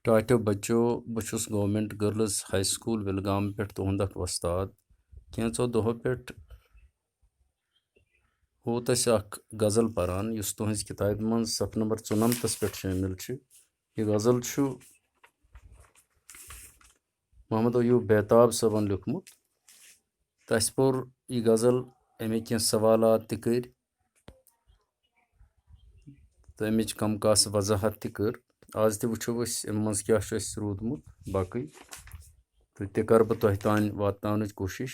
ٹاٹیو بچو بہٕ چھُس گورمٮ۪نٛٹ گٔرلٕز ہاے سکوٗل وِلگام پٮ۪ٹھ تُہُنٛد اکھ وۄستاد کینٛژو دۄہو پٮ۪ٹھ ہوت اَسہِ اکھ غزل پران یُس تُہٕنٛزِ کِتابہِ منٛز صفہٕ نمبر 94 پٮ۪ٹھ شٲمِل چھُ یہِ غزل چھُ محمد ایوٗب بیتاب صٲبن لیوٗکھمُت تہٕ اَسہِ پوٚر یہِ غزل اَمِکۍ کینٛہہ سوالات تہِ کٔرۍ تہٕ اَمِچ کم کاسہٕ وضاحت تہِ کٔر آز تہِ وٕچھو أسۍ اَمہِ منٛز کیٛاہ چھُ اَسہِ روٗدمُت باقٕے تہٕ تہِ کَرٕ بہٕ تۄہہِ تانۍ واتناونٕچ کوٗشِش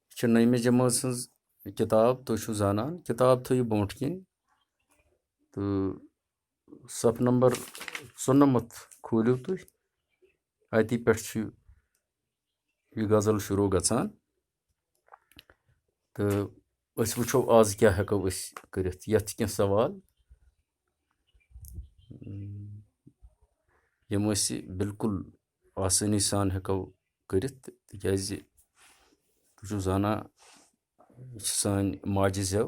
یہِ چھِ نٔیمہِ جمٲژ ہٕنٛز کِتاب تُہۍ چھُو زانان کِتاب تھٲیِو برونٛٹھ کِنۍ تہٕ صفہٕ نمبر 94 کھوٗلِو تُہۍ اَتی پٮ۪ٹھ چھُ یہِ غزل شروٗع گژھان تہٕ أسۍ وٕچھو آز کیٛاہ ہٮ۪کو أسۍ کٔرِتھ یَتھ چھِ کینٛہہ سوال یِم أسۍ بِلکُل آسٲنی سان ہٮ۪کو کٔرِتھ تِکیٛازِ تُہۍ چھُو زانان یہِ چھِ سٲنۍ ماجہِ زٮ۪و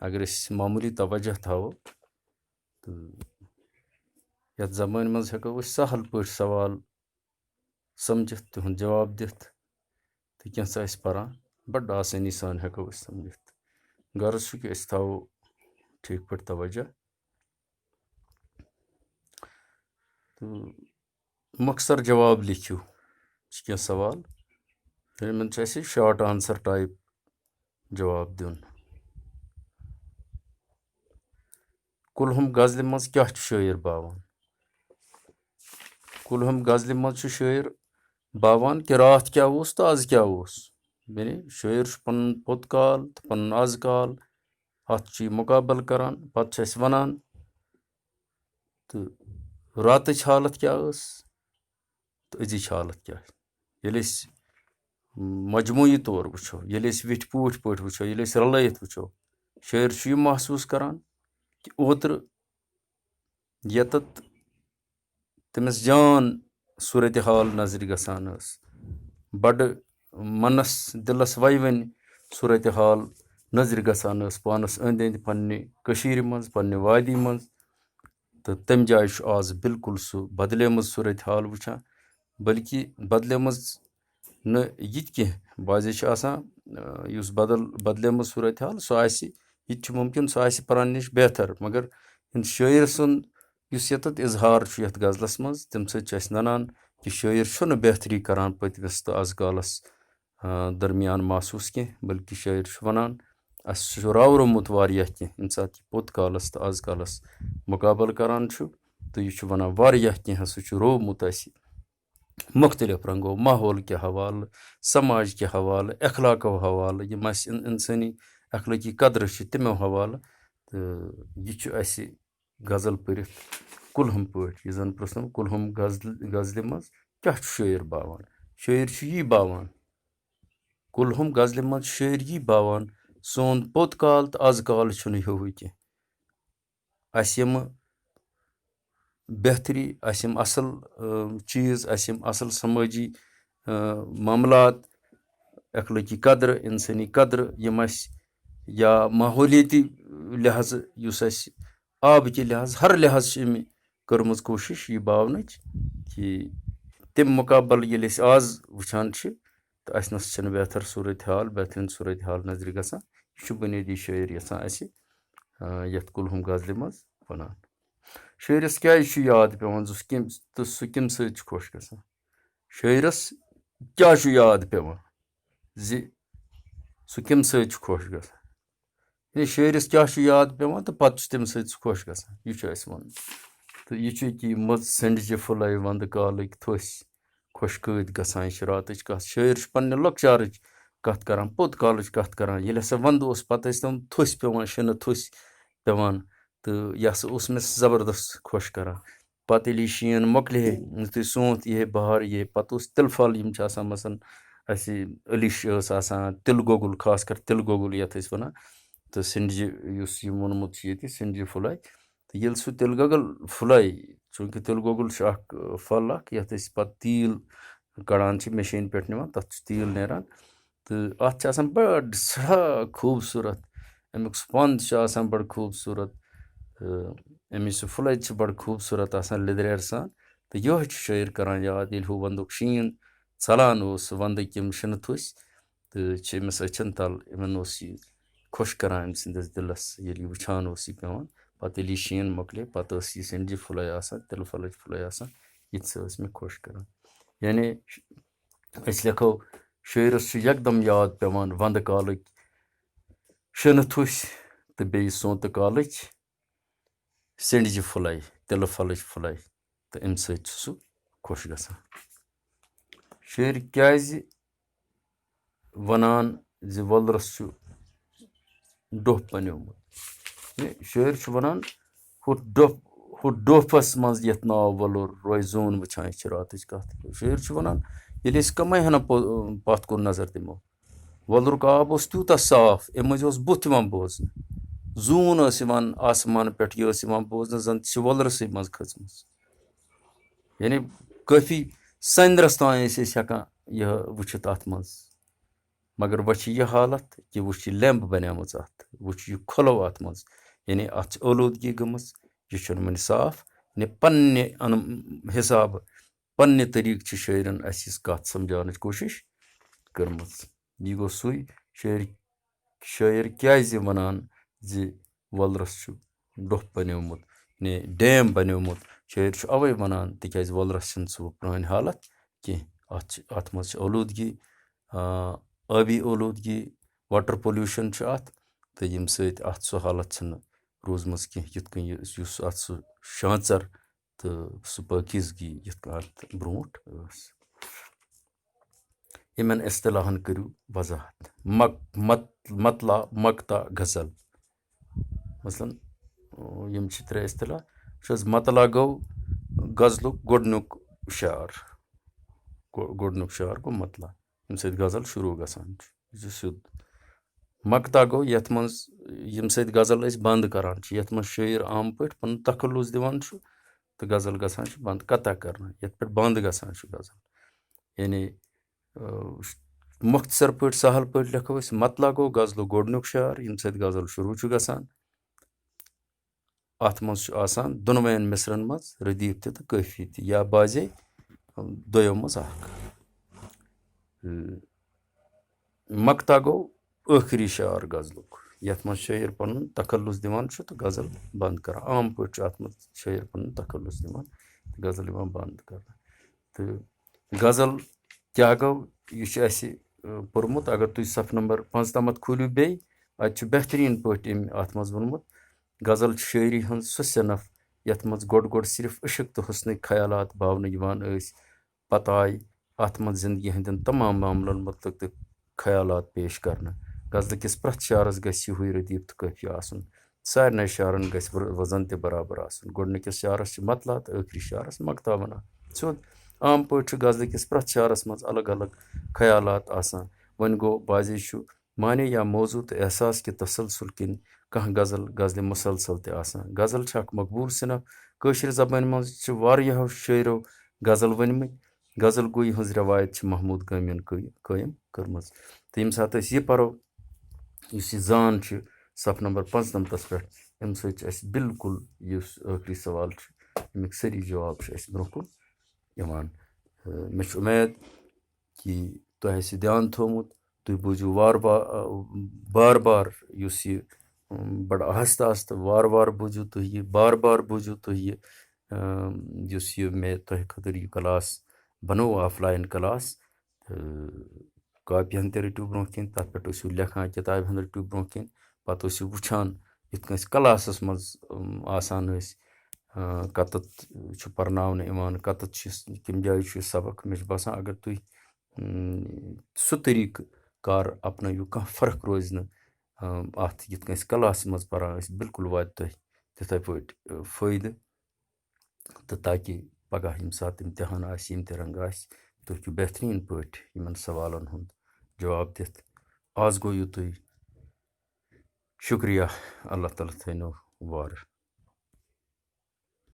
اگر أسۍ معموٗلی توجہ تھاوو تہٕ یَتھ زبٲنۍ منٛز ہٮ۪کو أسۍ سہل پٲٹھۍ سوال سمجھِتھ تِہُنٛد جواب دِتھ تہٕ کینٛژھا أسۍ پران بَڑٕ آسٲنی سان ہٮ۪کو أسۍ سمجھِتھ غرض چھُ کہِ أسۍ تھاوو ٹھیٖک پٲٹھۍ توجہ تہٕ مۄخصر جواب لیکھِو چھِ کینٛہہ سوال یِمن چھُ اَسہِ شاٹ آنسر ٹایپ جواب دیُن کُلہُم غزلہِ منٛز کیٛاہ چھُ شٲعر باوان کُلہُم غزلہِ منٛز چھُ شٲعر باوان کہِ راتھ کیٛاہ اوس تہٕ آز کیٛاہ اوس یعنی شٲعر چھُ پنُن پوٚت کال تہٕ پنُن آز کال اَتھ چھُ یہِ مُقابل کران پتہٕ چھُ اَسہِ ونان تہٕ راتٕچ حالت کیٛاہ ٲس تہٕ أزِچ حالت کیٛاہ ییٚلہِ أسۍ مجموعی طور وٕچھو ییٚلہِ أسۍ ویٚٹھۍ پوٗٹھۍ پٲٹھۍ وٕچھو ییٚلہِ أسۍ رلٲیِتھ وٕچھو شٲعر چھُ یہِ محسوٗس کران کہِ اوترٕ ییٚتٮ۪تھ تٔمِس جان صوٗرتِ حال نظرِ گژھان ٲس بڑٕ منس دِلس وَیوٕنۍ صوٗرتِ حال نظرِ گژھان ٲس پانس أنٛدۍ أنٛدۍ پننہِ کٔشیٖرِ منٛز پننہِ وادی منٛز تہٕ تمہِ جایہِ چھُ آز بِلکُل سُہ بدلیمٕژ صوٗرتِ حال وٕچھان بٔلکہِ بدلیمٕژ نہٕ یہِ تہِ کینٛہہ بعضے چھِ آسان یُس بدلیمٕژ صوٗرتِ حال سُہ آسہِ یہِ تہِ چھُ مُمکِن سُہ آسہِ پرانہِ نِش بہتر مگر شٲعر سُنٛد یُس ییٚتٮ۪تھ اظہار چھُ یَتھ غزلس منٛز تمہِ سۭتۍ چھُ اَسہِ ننان کہِ شٲعر چھُنہٕ بہتری کران پٔتمِس تہٕ آز کالس درمیان محسوٗس کینٛہہ بٔلکہِ شٲعر چھُ ونان اَسہِ چھُ راورومُت واریاہ کینٛہہ ییٚمہِ ساتہٕ یہِ پوٚت کالس تہٕ آز کالس مُقابل کران چھُ تہٕ یہِ چھُ ونان واریاہ کینٛہہ ہسا چھُ روومُت اَسہِ مُختلف رنٛگو ماحول کہِ حوالہٕ سماج کہِ حوالہٕ اخلاقو حوالہٕ یِم اَسہِ اِنسٲنی اخلٲقی قدرٕ چھِ تِمو حوالہٕ تہٕ یہِ چھُ اَسہِ غزل پٔرِتھ کُلہُم پٲٹھۍ یہِ زن پرٛژھنو کُلہُم غزلہِ منٛز کیٛاہ چھُ شٲعر باوان شٲعر چھُ یی باوان کُلہُم غزلہِ منٛز چھُ شٲعر یی باوان سون پوٚت کال تہٕ آز کال چھُنہٕ ہیوٗوٕے کینٛہہ اَسہِ یِمہٕ بہتری اَسہِ یِم اَصٕل چیٖز اَسہِ یِم اَصٕل سمٲجی معاملات اخلٲقی قدرٕ اِنسٲنی قدرٕ یِم اَسہِ یا ماحولیٲتی لحاظہٕ یُس اَسہِ آبہٕ کہِ لحاظ ہر لحاظ چھِ أمۍ کٔرمٕژ کوٗشِش یہِ باونٕچ کہِ تمہِ مُقابل ییٚلہِ أسۍ آز وٕچھان چھِ تہٕ اَسہِ نَس چھِنہٕ بہتر صوٗرتِ حال بہتریٖن صوٗرتِ حال نظرِ گژھان یہِ چھُ بُنیٲدی شٲعر یَژھان اَسہِ یَتھ کُلہُم غزلہِ منٛز وَنان شٲعرس کیٛازِ چھُ یاد پیٚوان تہٕ سُہ کَمہِ سۭتۍ چھُ خۄش گژھان شٲعرس کیٛاہ چھُ یاد پیٚوان زِ سُہ کَمہِ سۭتۍ چھُ خۄش گژھان یعنی شٲعرس کیٛاہ چھُ یاد پیٚوان تہٕ پتہٕ چھُ تمہِ سۭتۍ سُہ خۄش گژھان یہِ چھُ اَسہِ وَنُن تہٕ یہِ چھُ کہِ مٔژ سٔنٛڈجہِ پھٕلے ونٛدٕ کالٕکۍ تھوٚسۍ خۄشکٲدۍ گژھان یہِ چھِ راتٕچ کتھ شٲعر چھُ پننہِ لۄکچارٕچ کتھ کران پوٚت کالٕچ کتھ کران ییٚلہِ ہسا ونٛدٕ اوس پتہٕ ٲسۍ تِم تھوٚسۍ پیٚوان شِنہٕ تھوٚسۍ پیٚوان تہٕ یہِ ہسا اوس مےٚ زبردست خۄش کران پتہٕ ییٚلہِ یہِ شیٖن مۄکلہِ ہے یُتھُے سونٛت یی ہے بہار یی ہے پتہٕ اوس تِلہٕ پھل یِم چھِ آسان مثلاً اَسہِ عٔلِش ٲس آسان تِلہٕ گۄگُل خاص کر تِلہٕ گۄگُل یَتھ أسۍ وَنان تہٕ سِنٛڈجہِ یُس یہِ ووٚنمُت چھُ ییٚتہِ سِنٛڈجہِ پھٕلے تہٕ ییٚلہِ سُہ تِلہٕ گۄگُل پھٕلے چوٗنٛکہِ تِلہٕ گۄگُل چھُ اکھ پھل اکھ یَتھ أسۍ پتہٕ تیٖل کڑان چھِ مِشیٖنہِ پٮ۪ٹھ نِوان تتھ چھُ تیٖل نیران تہٕ اتھ چھِ آسان بٔڑ سٮ۪ٹھاہ خوٗبصوٗرت امیُک سُپند چھُ آسان بڑٕ خوٗبصوٗرت تہٕ امِچ سُہ پھٕلے چھِ بڑٕ خوٗبصوٗرت آسان لیٚدریر سان تہٕ یِہوٚے چھُ شٲعر کَران یاد ییٚلہِ ہُہ وَندُک شیٖن ژَلان اوس وَندٕکۍ یِم شِنہٕ تھٔسۍ تہٕ چھِ أمِس أچھَن تَل یِمَن اوس یہِ خۄش کَران أمۍ سٕنٛدِس دِلَس ییٚلہِ یہِ وٕچھان اوس یہِ پٮ۪وان پَتہٕ ییٚلہِ یہِ شیٖن مۄکلے پَتہٕ ٲس یہِ سِنٛجہِ پھٕلَے آسان تِلہٕ پھَلٕچ پھٕلَے آسان یہِ تہِ ٲس مےٚ خۄش کَران یعنی أسۍ لیکھو شٲعرَس چھُ یَکدَم یاد پٮ۪وان وَندٕ کالٕکۍ شِنہٕ تھٔسۍ تہٕ بیٚیہِ سونٛتہٕ کالٕچ سِنٛڈجہِ پھٕلَے تِلہٕ پھَلٕچ پھٕلَے تہٕ اَمہِ سۭتۍ چھُ سُہ خۄش گژھان شٲعر کیٛازِ وَنان زِ وۄلرَس چھُ ڈوٚپھ بَنیومُت شٲعر چھُ وَنان ہُہ ڈوٚپھَس منٛز یَتھ ناو وۄلُر روزِ زوٗن وٕچھان یہِ چھِ راتٕچ کَتھ شٲعر چھُ وَنان ییٚلہِ أسۍ کَمٕے ہَنا پَتھ کُن نظر دِمو وۄلرُک آب اوس تیوٗتاہ صاف اَمہِ مٔنٛزۍ اوس بُتھ یِوان بوزنہٕ زوٗن ٲس یِوان آسمان پٮ۪ٹھ یہِ ٲس یِوان بوزنہٕ زَن تہِ چھِ وۄلرَسٕے منٛز کھٔژمٕژ یعنی کٲفی سٔنٛدرَس تام ٲسۍ أسۍ ہٮ۪کان یہِ وٕچھِتھ اَتھ منٛز مگر وۄنۍ چھِ یہِ حالت کہِ وۄنۍ چھِ لیمب بَنیمٕژ اَتھ وۄنۍ چھُ یہِ کھُلو اَتھ منٛز یعنی اَتھ چھِ ٲلوٗدگی گٔمٕژ یہِ چھُنہٕ وۄنۍ صاف یعنی پنٛنہِ حِسابہٕ پنٛنہِ طٔریٖقہٕ چھِ شٲعرَن اَسہِ یہِ کَتھ سَمجاونٕچ کوٗشِش کٔرمٕژ یہِ گوٚو سُے شٲعر کیٛازِ وَنان زِ وۄلرَس چھُ ڈوٚپھ بَنیومُت یعنی ڈیم بَنیومُت شٲعر چھُ اَوَے وَنان تِکیٛازِ وۄلرَس چھِنہٕ سُہ پرٛٲنۍ حالت کینٛہہ اَتھ منٛز چھِ ٲلوٗدگی ٲبی ٲلوٗدگی واٹَر پولیوٗشَن چھُ اَتھ تہٕ ییٚمہِ سۭتۍ اَتھ سُہ حالت چھِنہٕ روٗزمٕژ کینٛہہ یِتھ کٔنۍ یُس اَتھ سُہ شانژَر تہٕ سُہ پٲکیٖزگی یِتھ کٔنۍ اَتھ برونٛٹھ ٲس یِمَن اصطلاحن کٔرِو وضاحت مطلع مقطع غزل مثلاً یِم چھِ ترٛےٚ اصطلاح وٕچھ حظ مطلع گوٚو غزلُک گۄڈنیُک شعر گوٚو مطلع ییٚمہِ سۭتۍ غزل شروٗع گژھان چھُ یہِ چھُ سیوٚد مقطع گوٚو یَتھ منٛز ییٚمہِ سۭتۍ غزل أسۍ بنٛد کَران چھِ یَتھ منٛز شٲعر عام پٲٹھۍ پَنُن تخلُص دِوان چھُ تہٕ غزل گژھان چھِ بنٛد قطع کَرنہٕ یَتھ پٮ۪ٹھ بنٛد گژھان چھُ غزل یعنی مۄختصر پٲٹھۍ سہل پٲٹھۍ لیکھو أسۍ مطلع گوٚو غزلُک گۄڈنیُک شعر ییٚمہِ سۭتۍ غزل شروٗع چھُ گژھان اَتھ منٛز چھُ آسان دۄنوَیَن مِثرَن منٛز ردیٖف تہِ تہٕ قٲفی تہِ یا بازے دۄیو منٛز اکھ مقطع گوٚو ٲخری شعر غزلُک یَتھ منٛز شٲعر پَنُن تخلُص دِوان چھُ تہٕ غزل بنٛد کَران عام پٲٹھۍ چھُ اَتھ منٛز شٲعر پَنُن تخلُص دِوان تہٕ غزل یِوان بنٛد کَرنہٕ تہٕ غزل کیٛاہ گوٚو یہِ چھُ اَسہِ پوٚرمُت اگر تُہۍ صفہٕ نمبر 55 کھوٗلِو بیٚیہِ اَتہِ چھُ بہتریٖن پٲٹھۍ أمۍ اَتھ منٛز ووٚنمُت غزل چھِ شٲعری ہٕنٛز سۄ صنف یَتھ منٛز گۄڈٕ صرف عشق تہٕ حُسنٕکۍ خیالات باونہٕ یِوان ٲسۍ پَتہٕ آے اَتھ منٛز زندگی ہٕنٛدٮ۪ن تمام معاملَن مُتعلق تہٕ خیالات پیش کَرنہٕ غزلہٕ کِس پرٛٮ۪تھ شعرَس گژھِ ہیُوُے ردیٖف تہٕ قٲفی آسُن سارنٕے شعرَن گژھِ وَزن تہِ برابر آسُن گۄڈنِکِس شعرَس چھِ مطلع تہٕ ٲخری شعرَس مقطع وَنان سیوٚد عام پٲٹھۍ چھُ غزلہٕ کِس پرٛٮ۪تھ شعرَس منٛز الگ الگ خیالات آسان وۄنۍ گوٚو بازے چھُ معنے یا موضوٗع تہٕ احساس کہِ تسلسل کِنۍ کانٛہہ غزلہِ مُسلسل تہِ آسان غزل چھِ اکھ مقبوٗل صنف کٲشِر زبانہِ منٛز چھِ واریاہو شٲعرو غزل ؤنۍمٕتۍ غزل گویی ہٕنٛز رٮ۪وایت چھِ محموٗد قٲمیَن قٲیِم کٔرمٕژ تہٕ ییٚمہِ ساتہٕ أسۍ یہِ پَرو یُس یہِ زان چھِ صفہٕ نمبر 55 پٮ۪ٹھ اَمہِ سۭتۍ چھُ اَسہِ بالکُل یُس ٲخری سوال چھُ اَمِکۍ سٲری جواب چھِ اَسہِ برونٛہہ کُن یِوان مےٚ چھُ اُمید کہِ تۄہہِ آسہِ دھیان تھوٚومُت تُہۍ بوٗزِو بار بار یُس یہِ بَڑٕ آہستہٕ آہستہٕ وارٕ وارٕ بوٗزِو تُہۍ یہِ بار بار بوٗزِو تُہۍ یہِ یُس یہِ مےٚ تۄہہِ خٲطرٕ یہِ کلاس بَنوو آف لاین کلاس کاپی ہن تہِ رٔٹِو برونٛہہ کِنۍ تَتھ پٮ۪ٹھ ٲسِو لیکھان کِتابہِ ہن رٔٹِو برونٛہہ کِنۍ پَتہٕ ٲسِو وٕچھان یِتھ کٔنۍ أسۍ کلاسَس منٛز آسان ٲسۍ کَتَتھ چھُ پَرناونہٕ یِوان کَتَتھ چھِ کَمہِ جایہِ چھُ یہِ سبق مےٚ چھُ باسان اگر تُہۍ سُہ طٔریٖقہٕ کار اَپنٲیِو کانٛہہ فرق روزِ نہٕ اَتھ یِتھ کٔنۍ أسۍ کلاسَس منٛز پَران ٲسۍ بالکُل واتہِ تۄہہِ تِتھَے پٲٹھۍ فٲیدٕ تہٕ تاکہِ پَگاہ ییٚمہِ ساتہٕ اِمتِحان آسہِ اِمتِحان آسہِ تُہۍ ہیٚکِو بہتریٖن پٲٹھۍ یِمَن سوالَن ہُنٛد جواب دِتھ آز گوٚو یُتُے شُکریہ اللہ تعالیٰ تھٲینو وارٕ